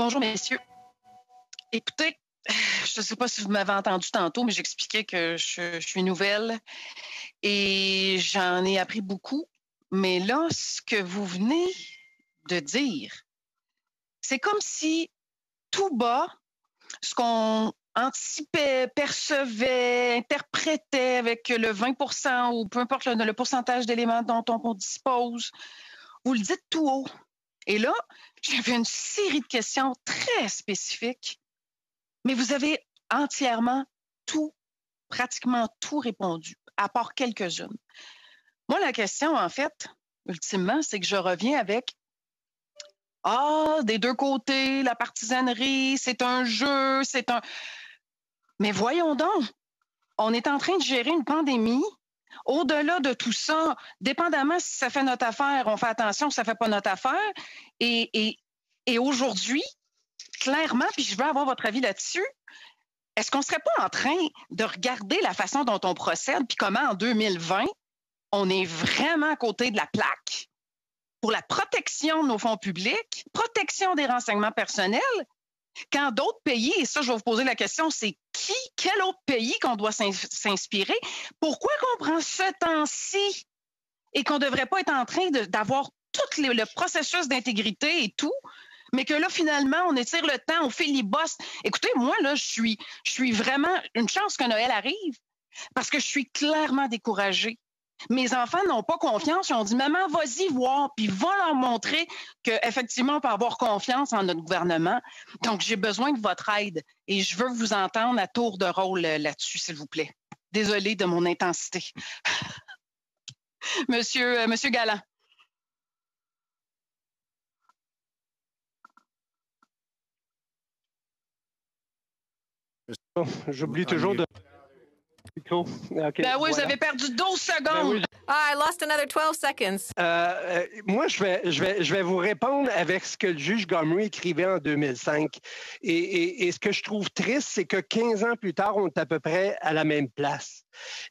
Bonjour, messieurs. Écoutez, je ne sais pas si vous m'avez entendu tantôt, mais j'expliquais que je suis nouvelle et j'en ai appris beaucoup. Mais là, ce que vous venez de dire, c'est comme si tout bas, ce qu'on anticipait, percevait, interprétait avec le 20 ou peu importe le pourcentage d'éléments dont on dispose, vous le dites tout haut. Et là, j'avais une série de questions très spécifiques, mais vous avez entièrement tout, pratiquement tout répondu, à part quelques-unes. Moi, la question, en fait, ultimement, c'est que je reviens avec des deux côtés, la partisanerie, c'est un jeu, c'est un... Mais voyons donc, on est en train de gérer une pandémie. Au-delà de tout ça, dépendamment si ça fait notre affaire, on fait attention, si ça fait pas notre affaire. Et aujourd'hui, clairement, puis je veux avoir votre avis là-dessus, est-ce qu'on serait pas en train de regarder la façon dont on procède, puis comment en 2020, on est vraiment à côté de la plaque pour la protection de nos fonds publics, protection des renseignements personnels, quand d'autres pays, et ça, je vais vous poser la question, c'est quel autre pays qu'on doit s'inspirer? Pourquoi qu'on prend ce temps-ci et qu'on ne devrait pas être en train d'avoir tout le processus d'intégrité et tout, mais que là, finalement, on étire le temps, on filibuste. Écoutez, moi, là, je suis vraiment... Une chance que Noël arrive, parce que je suis clairement découragée. Mes enfants n'ont pas confiance. Ils ont dit, maman, vas-y voir, puis va leur montrer qu'effectivement, on peut avoir confiance en notre gouvernement. Donc, j'ai besoin de votre aide et je veux vous entendre à tour de rôle là-dessus, s'il vous plaît. Désolée de mon intensité. Monsieur Galland. J'oublie toujours de... Okay, ben oui, voilà. Vous avez perdu 12 secondes. Ben oui. I lost another 12 seconds. Moi, je vais vous répondre avec ce que le juge Gomery écrivait en 2005. Et ce que je trouve triste, c'est que 15 ans plus tard, on est à peu près à la même place.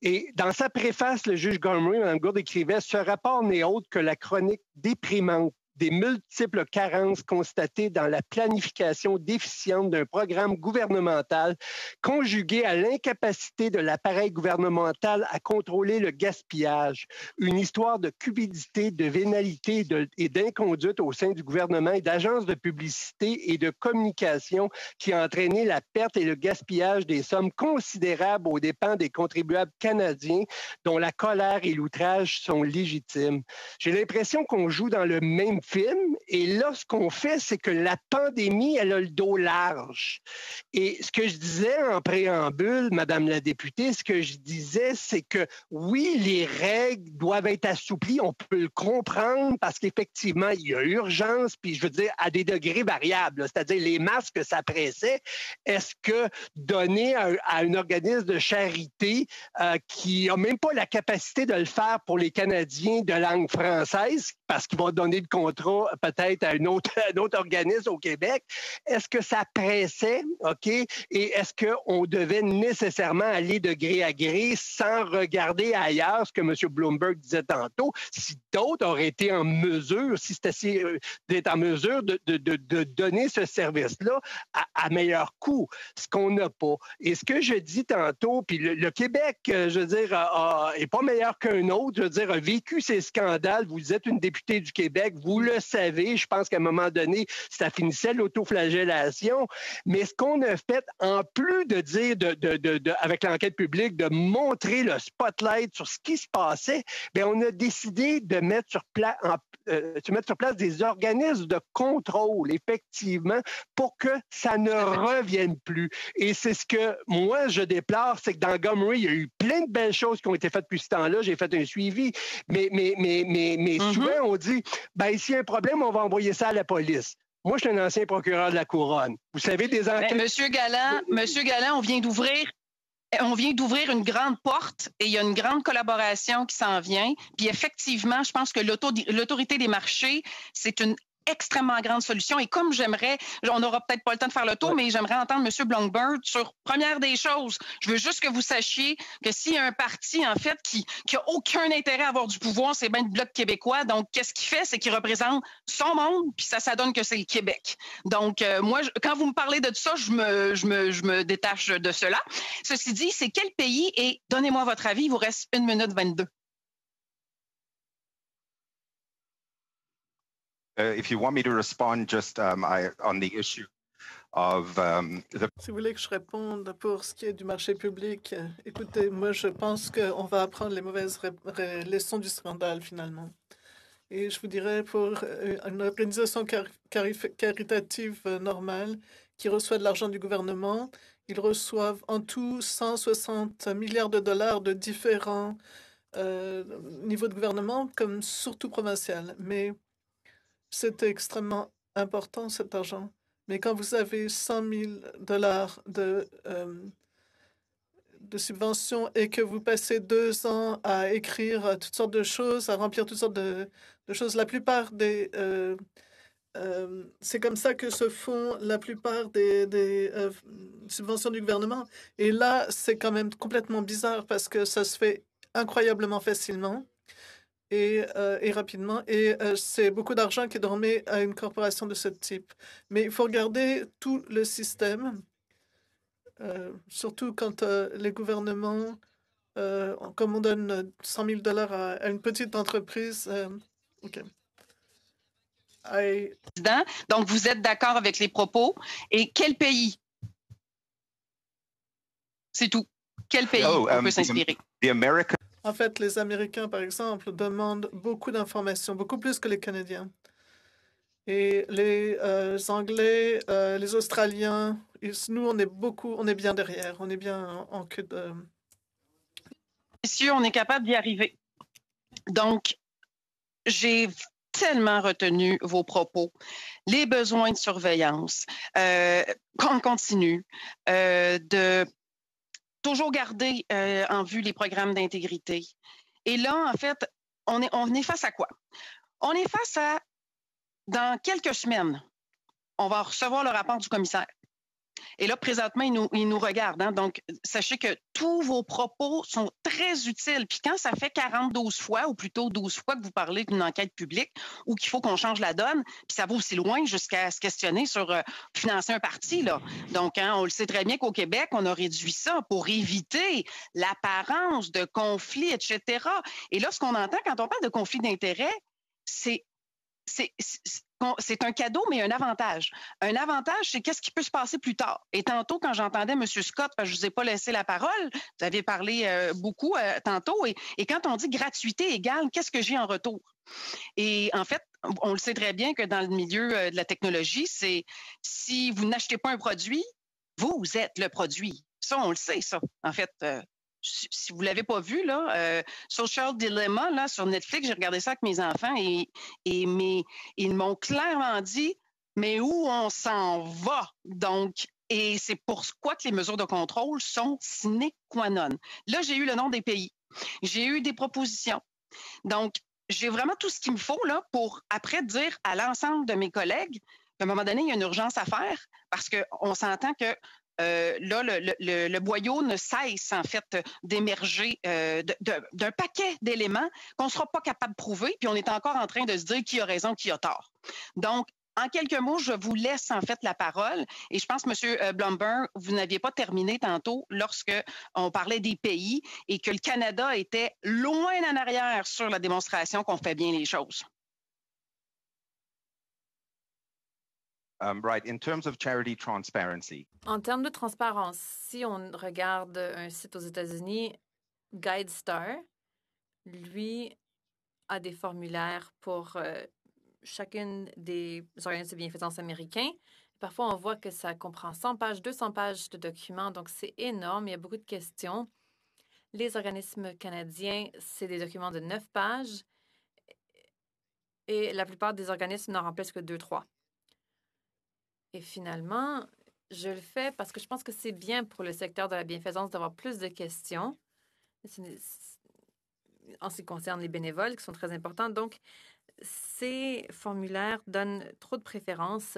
Et dans sa préface, le juge Gomery, Mme Gourde, écrivait « Ce rapport n'est autre que la chronique déprimante des multiples carences constatées dans la planification déficiente d'un programme gouvernemental conjugué à l'incapacité de l'appareil gouvernemental à contrôler le gaspillage. Une histoire de cupidité, de vénalité et d'inconduite au sein du gouvernement et d'agences de publicité et de communication qui a entraîné la perte et le gaspillage des sommes considérables aux dépens des contribuables canadiens dont la colère et l'outrage sont légitimes. » J'ai l'impression qu'on joue dans le même film, et là, ce qu'on fait, c'est que la pandémie, elle a le dos large. Et ce que je disais en préambule, Madame la députée, ce que je disais, c'est que oui, les règles doivent être assouplies, on peut le comprendre, parce qu'effectivement, il y a urgence, puis je veux dire, à des degrés variables, c'est-à-dire les masques, ça pressait. Est-ce que donner à un organisme de charité qui n'a même pas la capacité de le faire pour les Canadiens de langue française, parce qu'ils vont donner le contrat peut-être à un autre organisme au Québec. Est-ce que ça pressait, OK? Et est-ce qu'on devait nécessairement aller de gré à gré sans regarder ailleurs ce que M. Bloomberg disait tantôt, si d'autres auraient été en mesure, si c'était d'être en mesure de donner ce service-là à meilleur coût, ce qu'on n'a pas. Et ce que je dis tantôt, puis le Québec, je veux dire, est pas meilleur qu'un autre, je veux dire, a vécu ces scandales. Vous êtes une députée du Québec, vous le savez, je pense qu'à un moment donné, ça finissait l'autoflagellation. Mais ce qu'on a fait, en plus de dire, avec l'enquête publique, de montrer le spotlight sur ce qui se passait, bien, on a décidé de mettre sur place des organismes de contrôle, effectivement, pour que ça ne revienne plus. Et c'est ce que moi, je déplore, c'est que dans Gomery, il y a eu plein de belles choses qui ont été faites depuis ce temps-là. J'ai fait un suivi, mais souvent, on dit, ben, s'il y a un problème, on va envoyer ça à la police. Moi, je suis un ancien procureur de la Couronne. Vous savez, des enquêtes... Monsieur Galland, on vient d'ouvrir une grande porte et il y a une grande collaboration qui s'en vient. Puis effectivement, je pense que l'autorité des marchés, c'est une extrêmement grande solution. Et comme on n'aura peut-être pas le temps de faire le tour, mais j'aimerais entendre M. Blancburn sur première des choses. Je veux juste que vous sachiez que s'il y a un parti, en fait, qui a aucun intérêt à avoir du pouvoir, c'est bien le Bloc québécois. Donc, qu'est-ce qu'il fait? C'est qu'il représente son monde, puis ça donne que c'est le Québec. Donc, moi, quand vous me parlez de ça, je me détache de cela. Ceci dit, c'est quel pays? Et donnez-moi votre avis, il vous reste 1 minute 22. If you want me to respond just on the issue of Si vous voulez que je réponde pour ce qui est du marché public, écoutez, moi je pense qu'on va apprendre les mauvaises leçons du scandale finalement. Et je vous dirais pour une organisation caritative normale qui reçoit de l'argent du gouvernement, ils reçoivent en tout 160 milliards de dollars de différents niveaux de gouvernement, comme surtout provincial. Mais c'est extrêmement important, cet argent. Mais quand vous avez 100 000 dollars de subventions et que vous passez 2 ans à écrire toutes sortes de choses, à remplir toutes sortes de choses, la plupart des... c'est comme ça que se font la plupart des subventions du gouvernement. Et là, c'est quand même complètement bizarre parce que ça se fait incroyablement facilement et rapidement. Et c'est beaucoup d'argent qui est donné à une corporation de ce type. Mais il faut regarder tout le système, surtout quand les gouvernements, comme on donne 100 000 dollars à une petite entreprise. OK. Donc, vous êtes d'accord avec les propos. Et quel pays? C'est tout. Quel pays on peut s'inspirer? En fait, les Américains, par exemple, demandent beaucoup d'informations, beaucoup plus que les Canadiens. Et les Anglais, les Australiens, nous, on est bien derrière, on est bien en queue de... Messieurs, on est capable d'y arriver. Donc, j'ai tellement retenu vos propos, les besoins de surveillance, qu'on continue, de toujours garder en vue les programmes d'intégrité. Et là, en fait, on est face à quoi? On est face à, dans quelques semaines, on va recevoir le rapport du commissaire. Et là, présentement, il nous regarde. Hein? Donc, sachez que tous vos propos sont très utiles. Puis quand ça fait 12 fois, ou plutôt 12 fois que vous parlez d'une enquête publique ou qu'il faut qu'on change la donne, puis ça va aussi loin jusqu'à se questionner sur financer un parti. Là. Donc, hein, on le sait très bien qu'au Québec, on a réduit ça pour éviter l'apparence de conflits, etc. Et là, ce qu'on entend quand on parle de conflit d'intérêts, c'est un cadeau, mais un avantage. Un avantage, c'est qu'est-ce qui peut se passer plus tard. Et tantôt, quand j'entendais M. Scott, parce que je ne vous ai pas laissé la parole, vous avez parlé beaucoup tantôt, et quand on dit gratuité égale, qu'est-ce que j'ai en retour? Et en fait, on le sait très bien que dans le milieu de la technologie, c'est si vous n'achetez pas un produit, vous êtes le produit. Ça, on le sait, ça. En fait, si vous ne l'avez pas vu, là, Social Dilemma, là, sur Netflix, j'ai regardé ça avec mes enfants et ils m'ont clairement dit, mais où on s'en va? Donc, et c'est pourquoi que les mesures de contrôle sont sine qua non. Là, j'ai eu le nom des pays. J'ai eu des propositions. Donc, j'ai vraiment tout ce qu'il me faut là, pour après dire à l'ensemble de mes collègues qu'à un moment donné, il y a une urgence à faire parce qu'on s'entend que là, le boyau ne cesse en fait d'émerger d'un paquet d'éléments qu'on ne sera pas capable de prouver, puis on est encore en train de se dire qui a raison, qui a tort. Donc, en quelques mots, je vous laisse en fait la parole. Et je pense, M. Blancburn, vous n'aviez pas terminé tantôt lorsque on parlait des pays et que le Canada était loin en arrière sur la démonstration qu'on fait bien les choses. Right. In terms of charity transparency. En termes de transparence, si on regarde un site aux États-Unis, GuideStar, lui, a des formulaires pour chacune des organismes de bienfaisance américains. Parfois, on voit que ça comprend 100 pages, 200 pages de documents, donc c'est énorme. Il y a beaucoup de questions. Les organismes canadiens, c'est des documents de 9 pages et la plupart des organismes n'en remplissent que 2-3. Et finalement, je le fais parce que je pense que c'est bien pour le secteur de la bienfaisance d'avoir plus de questions en ce qui concerne les bénévoles, qui sont très importants. Donc, ces formulaires donnent trop de préférence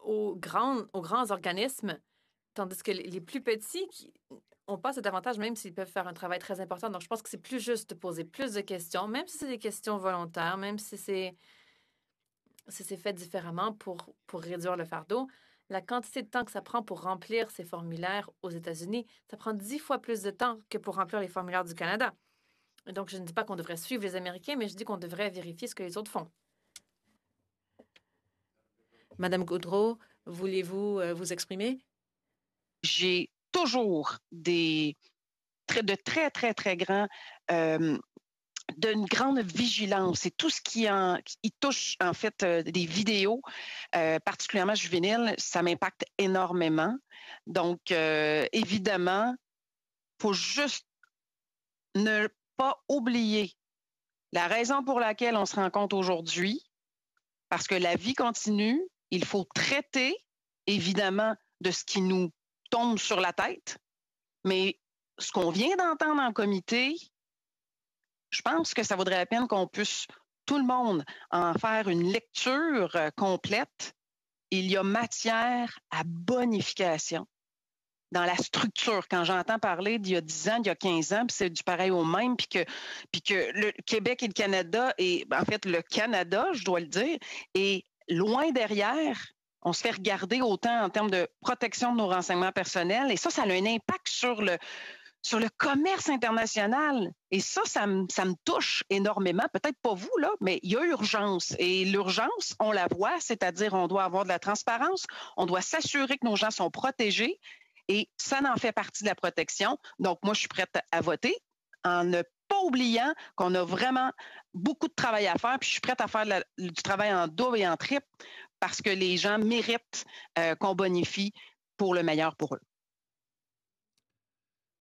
aux grands organismes, tandis que les plus petits n'ont pas cet avantage, même s'ils peuvent faire un travail très important. Donc, je pense que c'est plus juste de poser plus de questions, même si c'est des questions volontaires, même si c'est fait différemment pour réduire le fardeau. La quantité de temps que ça prend pour remplir ces formulaires aux États-Unis, ça prend 10 fois plus de temps que pour remplir les formulaires du Canada. Et donc, je ne dis pas qu'on devrait suivre les Américains, mais je dis qu'on devrait vérifier ce que les autres font. Madame Gaudreault, voulez-vous vous exprimer? J'ai toujours de très, très, très grands... d'une grande vigilance et tout ce qui touche en fait des vidéos, particulièrement juvéniles, ça m'impacte énormément. Donc, évidemment, il faut juste ne pas oublier la raison pour laquelle on se rencontre aujourd'hui, parce que la vie continue, il faut traiter, évidemment, de ce qui nous tombe sur la tête, mais ce qu'on vient d'entendre en comité, je pense que ça vaudrait la peine qu'on puisse, tout le monde, en faire une lecture complète. Il y a matière à bonification dans la structure. Quand j'entends parler d'il y a 10 ans, d'il y a 15 ans, puis c'est du pareil au même, puis que le Québec et le Canada, et en fait le Canada, je dois le dire, est loin derrière. On se fait regarder autant en termes de protection de nos renseignements personnels, et ça a un impact sur le commerce international. Et ça me touche énormément. Peut-être pas vous, là, mais il y a urgence. Et l'urgence, on la voit, c'est-à-dire on doit avoir de la transparence, on doit s'assurer que nos gens sont protégés et ça en fait partie de la protection. Donc, moi, je suis prête à voter en ne pas oubliant qu'on a vraiment beaucoup de travail à faire, puis je suis prête à faire du travail en double et en triple parce que les gens méritent qu'on bonifie pour le meilleur pour eux.